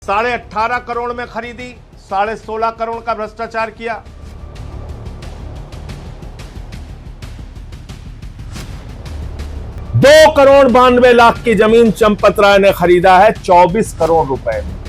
18.5 करोड़ में खरीदी, 16.5 करोड़ का भ्रष्टाचार किया। दो करोड़ 92 लाख की जमीन चंपत राय ने खरीदा है 24 करोड़ रुपए में।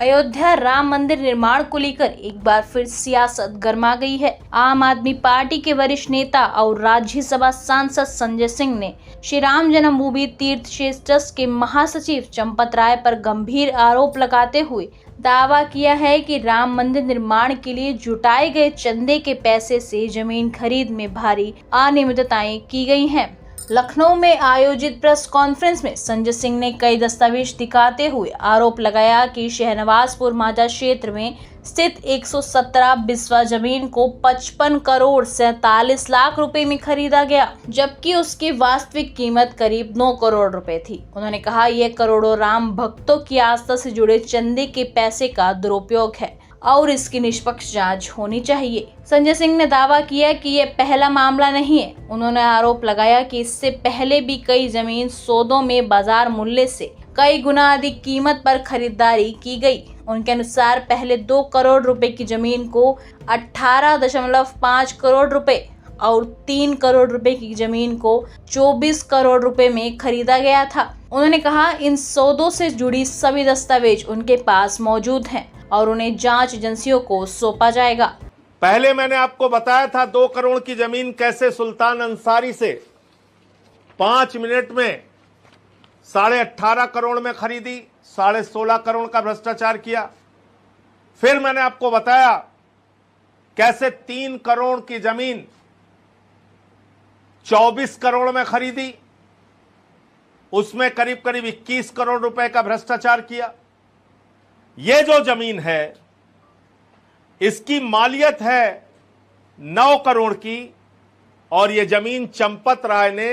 अयोध्या राम मंदिर निर्माण को लेकर एक बार फिर सियासत गर्मा गई है। आम आदमी पार्टी के वरिष्ठ नेता और राज्यसभा सांसद संजय सिंह ने श्री राम जन्मभूमि तीर्थ क्षेत्र ट्रस्ट के महासचिव चंपत राय पर गंभीर आरोप लगाते हुए दावा किया है कि राम मंदिर निर्माण के लिए जुटाए गए चंदे के पैसे से जमीन खरीद में भारी अनियमितताएं की गई हैं। लखनऊ में आयोजित प्रेस कॉन्फ्रेंस में संजय सिंह ने कई दस्तावेज दिखाते हुए आरोप लगाया कि शहनवाजपुर माझा क्षेत्र में स्थित 117 बिस्वा जमीन को 55 करोड़ 47 लाख रुपए में खरीदा गया, जबकि उसकी वास्तविक कीमत करीब 9 करोड़ रुपए थी। उन्होंने कहा, यह करोड़ों राम भक्तों की आस्था से जुड़े चंदे के पैसे का दुरुपयोग है और इसकी निष्पक्ष जांच होनी चाहिए। संजय सिंह ने दावा किया कि यह पहला मामला नहीं है। उन्होंने आरोप लगाया कि इससे पहले भी कई जमीन सौदों में बाजार मूल्य से कई गुना अधिक कीमत पर खरीदारी की गई। उनके अनुसार पहले 2 करोड़ रुपए की जमीन को 18.5 करोड़ रुपए और 3 करोड़ रुपए की जमीन को 24 करोड़ रुपए में खरीदा गया था। उन्होंने कहा, इन सौदों से जुड़ी सभी दस्तावेज उनके पास मौजूद हैं और उन्हें जांच एजेंसियों को सौंपा जाएगा। पहले मैंने आपको बताया था 2 करोड़ की जमीन कैसे सुल्तान अंसारी से 5 मिनट में 18.5 करोड़ में खरीदी, 16.5 करोड़ का भ्रष्टाचार किया। फिर मैंने आपको बताया कैसे 3 करोड़ की जमीन 24 करोड़ में खरीदी, उसमें करीब करीब 21 करोड़ रुपए का भ्रष्टाचार किया। ये जो जमीन है इसकी मालियत है 9 करोड़ की और ये जमीन चंपत राय ने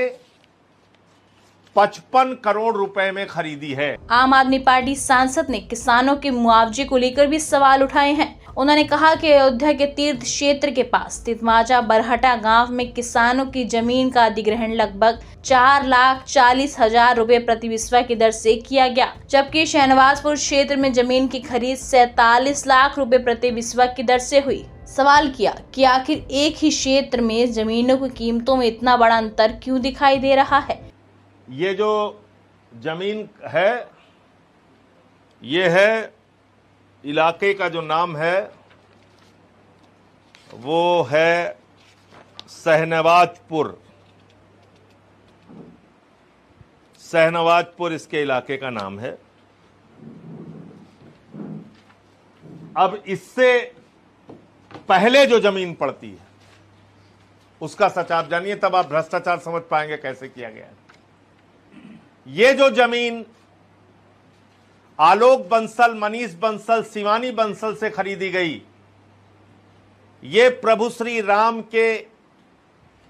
55 करोड़ रुपए में खरीदी है। आम आदमी पार्टी सांसद ने किसानों के मुआवजे को लेकर भी सवाल उठाए हैं। उन्होंने कहा कि अयोध्या के तीर्थ क्षेत्र के पास स्थित माझा बरहटा गांव में किसानों की जमीन का अधिग्रहण लगभग 4,40,000 रुपए प्रति बिस्वा की दर से किया गया, जबकि शहनवाजपुर क्षेत्र में जमीन की खरीद 47 लाख रुपए प्रति बिस्वा की दर से हुई। सवाल किया कि आखिर एक ही क्षेत्र में जमीनों की कीमतों में इतना बड़ा अंतर क्यों दिखाई दे रहा है। ये जो जमीन है ये है, इलाके का जो नाम है वो है सहनवाजपुर। सहनवाजपुर इसके इलाके का नाम है। अब इससे पहले जो जमीन पड़ती है उसका सच आप जानिए, तब आप भ्रष्टाचार समझ पाएंगे कैसे किया गया है। ये जो जमीन आलोक बंसल, मनीष बंसल, शिवानी बंसल से खरीदी गई, ये प्रभु श्री राम के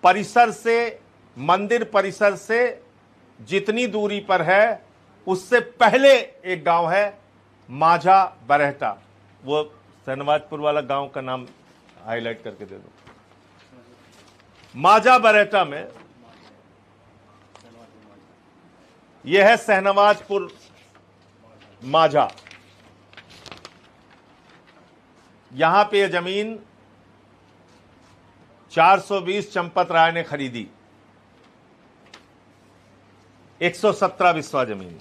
परिसर से, मंदिर परिसर से जितनी दूरी पर है उससे पहले एक गांव है माझा बरहटा। वो शहनवाजपुर वाला गांव का नाम हाईलाइट करके दे दो। माझा बरहटा में यह है शहनवाजपुर माझा। यहां पे यह जमीन 420 चंपत राय ने खरीदी, 117 बिस्वा जमीन।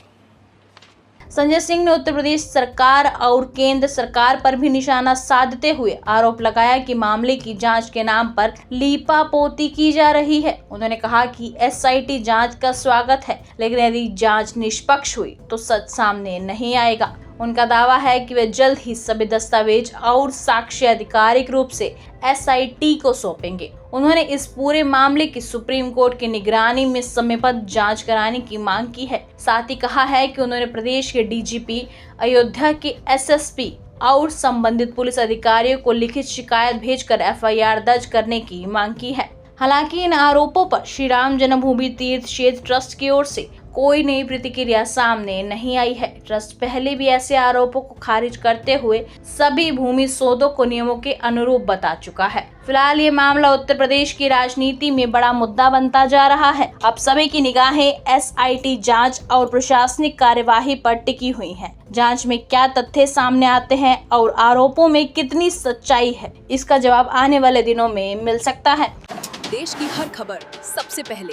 संजय सिंह ने उत्तर प्रदेश सरकार और केंद्र सरकार पर भी निशाना साधते हुए आरोप लगाया कि मामले की जांच के नाम पर लीपापोती की जा रही है। उन्होंने कहा कि एसआईटी जांच का स्वागत है, लेकिन यदि जांच निष्पक्ष हुई तो सच सामने नहीं आएगा। उनका दावा है कि वे जल्द ही सभी दस्तावेज और साक्ष्य आधिकारिक रूप से एसआईटी को सौंपेंगे। उन्होंने इस पूरे मामले की सुप्रीम कोर्ट की निगरानी में समयबद्ध जांच कराने की मांग की है। साथ ही कहा है कि उन्होंने प्रदेश के डीजीपी, अयोध्या के एसएसपी और संबंधित पुलिस अधिकारियों को लिखित शिकायत भेजकर एफआईआर दर्ज करने की मांग की है। हालांकि इन आरोपों पर श्री राम जन्मभूमि तीर्थ क्षेत्र ट्रस्ट की ओर से कोई नई प्रतिक्रिया सामने नहीं आई है। ट्रस्ट पहले भी ऐसे आरोपों को खारिज करते हुए सभी भूमि सौदों को नियमों के अनुरूप बता चुका है। फिलहाल ये मामला उत्तर प्रदेश की राजनीति में बड़ा मुद्दा बनता जा रहा है। अब सभी की निगाहें SIT जांच और प्रशासनिक कार्यवाही पर टिकी हुई हैं। जांच में क्या तथ्य सामने आते हैं और आरोपों में कितनी सच्चाई है, इसका जवाब आने वाले दिनों में मिल सकता है। देश की हर खबर सबसे पहले